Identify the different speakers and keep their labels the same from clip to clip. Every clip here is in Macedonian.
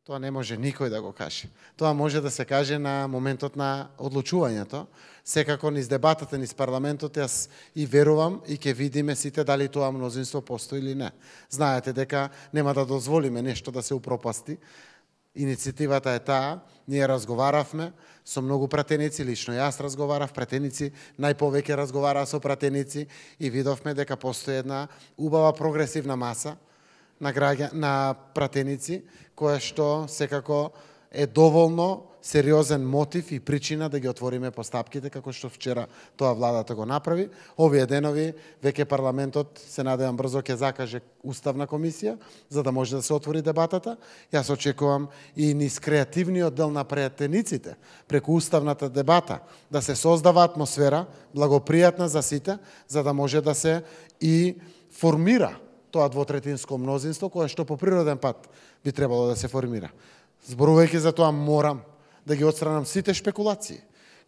Speaker 1: Тоа не може никој да го каже. Тоа може да се каже на моментот на одлучувањето. Секако низ дебатата, низ парламентот, јас и верувам и ќе видиме сите дали тоа мнозинство постои или не. Знаете дека нема да дозволиме нешто да се упропасти. Иницијативата е таа, ние разговаравме со многу пратеници, лично јас разговарав, пратеници најповеќе разговараа со пратеници и видовме дека постои една убава прогресивна маса на пратеници, која што секако е доволно сериозен мотив и причина да ги отвориме постапките, како што вчера тоа владата го направи. Овие денови веќе парламентот, се надевам брзо, ќе закаже уставна комисија, за да може да се отвори дебатата. Јас очекувам и низ креативниот дел на пратениците, преку уставната дебата, да се создава атмосфера благопријатна за сите, за да може да се и формира тоа двотретинско мнозинство, кое што по природен пат би требало да се формира. Зборувајќи за тоа, морам да ги отстранам сите шпекулации,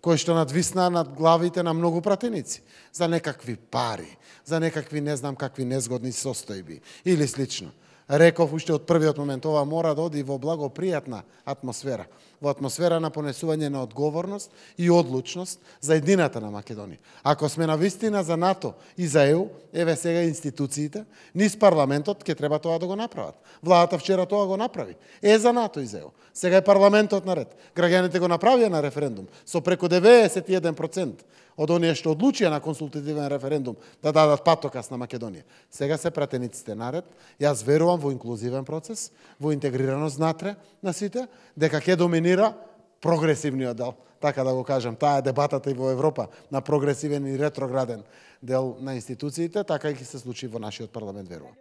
Speaker 1: кои што надвисна над главите на многу пратеници, за некакви пари, за некакви не знам какви незгодни состојби или слично. Реков уште од првиот момент, ова мора да оди во благопријатна атмосфера, во атмосфера на понесување на одговорност и одлучност за едината на Македонија. Ако сме на вистина за НАТО и за ЕУ, еве сега институциите, низ парламентот ќе треба тоа да го направат. Владата вчера тоа го направи. Е за НАТО и за ЕУ. Сега е парламентот наред. Граѓаните го направија на референдум со преку 91% од оние што одлучија на консултативен референдум да дадат патокас на Македонија. Сега се пратениците наред. Јас верувам во инклузивен процес, во интегрираност внатре на сите, дека ќе доминира прогресивниот дел, така да го кажам. Таа е дебатата и во Европа на прогресивен и ретрограден дел на институциите, така и ќе се случи во нашиот парламент, верувам.